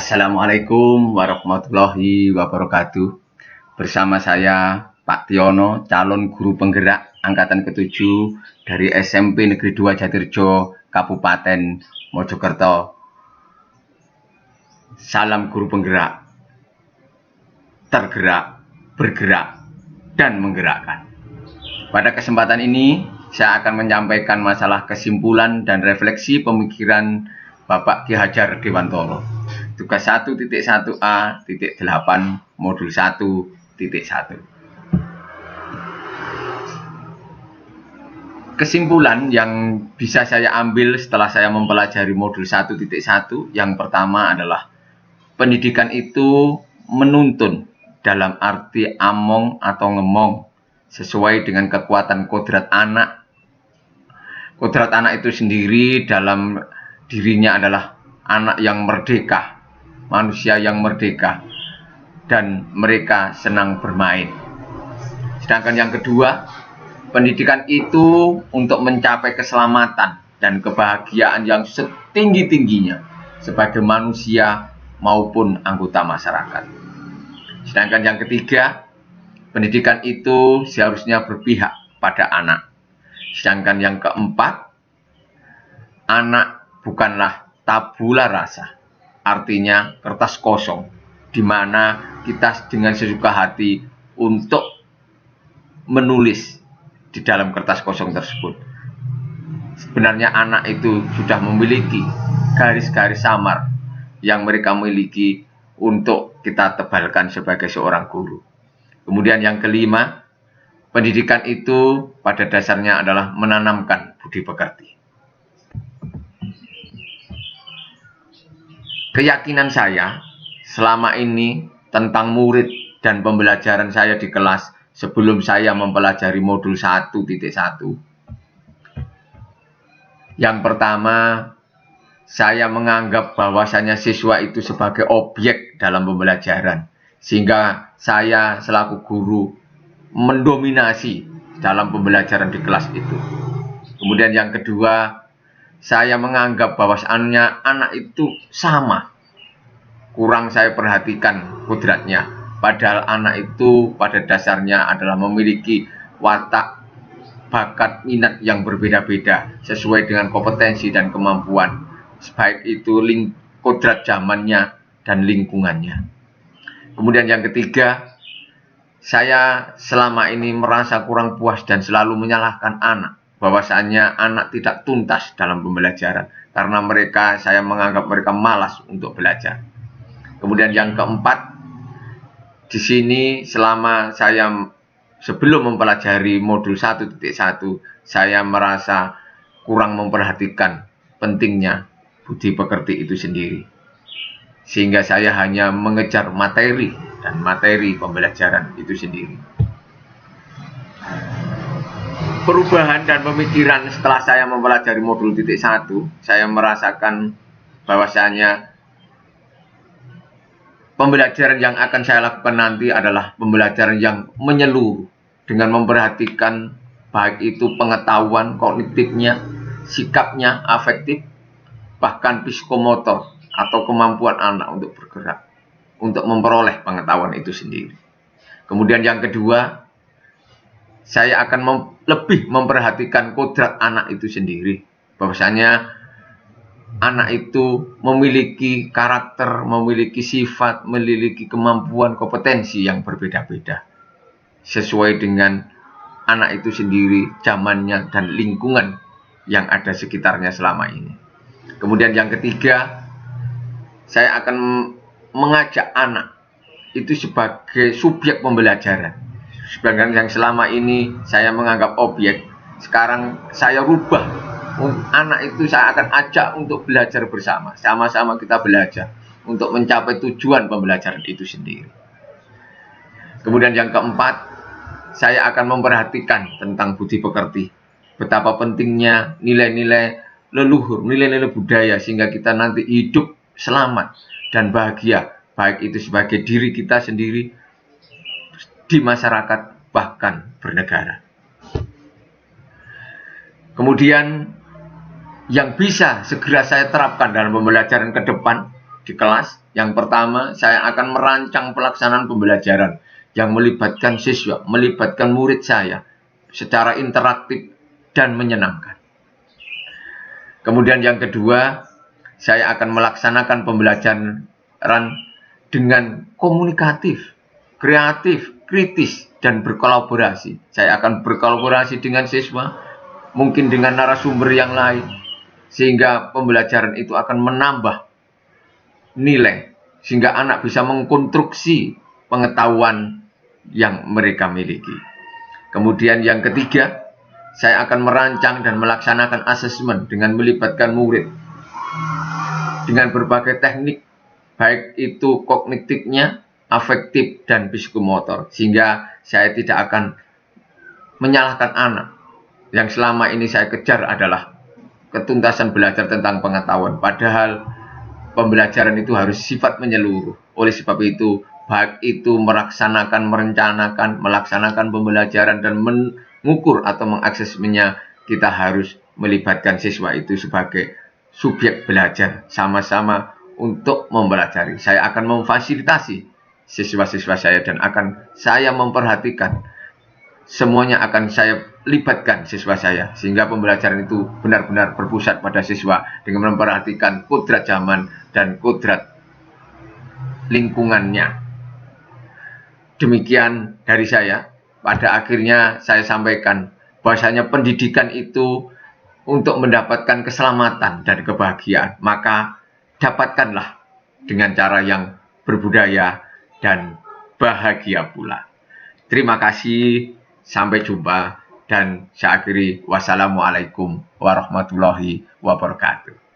Assalamualaikum warahmatullahi wabarakatuh. Bersama saya Pak Tiono, calon guru penggerak angkatan ke-7 dari SMP Negeri 2 Jatirjo, Kabupaten Mojokerto. Salam guru penggerak, tergerak, bergerak, dan menggerakkan. Pada kesempatan ini, saya akan menyampaikan masalah kesimpulan dan refleksi pemikiran Bapak Ki Hajar Dewantoro. Tugas 1.1a.8 modul 1.1. Kesimpulan yang bisa saya ambil setelah saya mempelajari modul 1.1 yang pertama adalah pendidikan itu menuntun dalam arti among atau ngemong sesuai dengan kekuatan kodrat anak. Kodrat anak itu sendiri dalam dirinya adalah anak yang merdeka, manusia yang merdeka, dan mereka senang bermain. Sedangkan yang kedua, pendidikan itu untuk mencapai keselamatan dan kebahagiaan yang setinggi-tingginya sebagai manusia maupun anggota masyarakat. Sedangkan yang ketiga, pendidikan itu seharusnya berpihak pada anak. Sedangkan yang keempat, anak bukanlah tabula rasa, artinya kertas kosong, di mana kita dengan sesuka hati untuk menulis di dalam kertas kosong tersebut. Sebenarnya anak itu sudah memiliki garis-garis samar yang mereka miliki untuk kita tebalkan sebagai seorang guru. Kemudian yang kelima, pendidikan itu pada dasarnya adalah menanamkan budi pekerti. Keyakinan saya selama ini tentang murid dan pembelajaran saya di kelas sebelum saya mempelajari modul 1.1. Yang pertama, saya menganggap bahwasanya siswa itu sebagai objek dalam pembelajaran, sehingga saya selaku guru mendominasi dalam pembelajaran di kelas itu. Kemudian yang kedua, saya menganggap bahwasannya anak itu sama, kurang saya perhatikan kodratnya, padahal anak itu pada dasarnya adalah memiliki watak, bakat, minat yang berbeda-beda sesuai dengan kompetensi dan kemampuan, baik itu kodrat zamannya dan lingkungannya. Kemudian yang ketiga, saya selama ini merasa kurang puas dan selalu menyalahkan anak, bahwasannya anak tidak tuntas dalam pembelajaran karena saya menganggap mereka malas untuk belajar. Kemudian yang keempat, di sini selama saya sebelum mempelajari modul 1.1, saya merasa kurang memperhatikan pentingnya budi pekerti itu sendiri, sehingga saya hanya mengejar materi dan materi pembelajaran itu sendiri. Perubahan dan pemikiran setelah saya mempelajari modul 1, saya merasakan bahwasanya pembelajaran yang akan saya lakukan nanti adalah pembelajaran yang menyeluruh dengan memperhatikan baik itu pengetahuan kognitifnya, sikapnya, afektif, bahkan psikomotor atau kemampuan anak untuk bergerak, untuk memperoleh pengetahuan itu sendiri. Kemudian yang kedua, saya akan lebih memperhatikan kodrat anak itu sendiri, bahwasanya anak itu memiliki karakter, memiliki sifat, memiliki kemampuan, kompetensi yang berbeda-beda sesuai dengan anak itu sendiri, zamannya, dan lingkungan yang ada sekitarnya selama ini. Kemudian yang ketiga, saya akan mengajak anak itu sebagai subjek pembelajaran. Sedangkan yang selama ini saya menganggap objek, sekarang saya rubah. Anak itu saya akan ajak untuk belajar bersama. Sama-sama kita belajar untuk mencapai tujuan pembelajaran itu sendiri. Kemudian yang keempat, saya akan memperhatikan tentang budi pekerti. Betapa pentingnya nilai-nilai leluhur, nilai-nilai budaya, sehingga kita nanti hidup selamat dan bahagia, baik itu sebagai diri kita sendiri, di masyarakat, bahkan bernegara. Kemudian yang bisa segera saya terapkan dalam pembelajaran ke depan di kelas. Yang pertama, saya akan merancang pelaksanaan pembelajaran yang melibatkan siswa, melibatkan murid saya secara interaktif dan menyenangkan. Kemudian yang kedua, saya akan melaksanakan pembelajaran dengan komunikatif, kreatif, kritis, dan berkolaborasi. Saya akan berkolaborasi dengan siswa, mungkin dengan narasumber yang lain, sehingga pembelajaran itu akan menambah nilai, sehingga anak bisa mengkonstruksi pengetahuan yang mereka miliki. Kemudian yang ketiga, saya akan merancang dan melaksanakan asesmen dengan melibatkan murid dengan berbagai teknik, baik itu kognitifnya, afektif, dan psikomotor, sehingga saya tidak akan menyalahkan anak. Yang selama ini saya kejar adalah ketuntasan belajar tentang pengetahuan, padahal pembelajaran itu harus sifat menyeluruh. Oleh sebab itu, baik itu merencanakan, melaksanakan pembelajaran dan mengukur atau mengaksesnya, kita harus melibatkan siswa itu sebagai subjek belajar, sama-sama untuk mempelajari. Saya akan memfasilitasi siswa-siswa saya dan akan saya memperhatikan. Semuanya akan saya libatkan siswa saya, sehingga pembelajaran itu benar-benar berpusat pada siswa dengan memperhatikan kodrat zaman dan kodrat lingkungannya. Demikian dari saya. Pada akhirnya saya sampaikan bahwasanya pendidikan itu untuk mendapatkan keselamatan dan kebahagiaan, maka dapatkanlah dengan cara yang berbudaya dan bahagia pula. Terima kasih. Sampai jumpa, dan saya akhiri wassalamualaikum warahmatullahi wabarakatuh.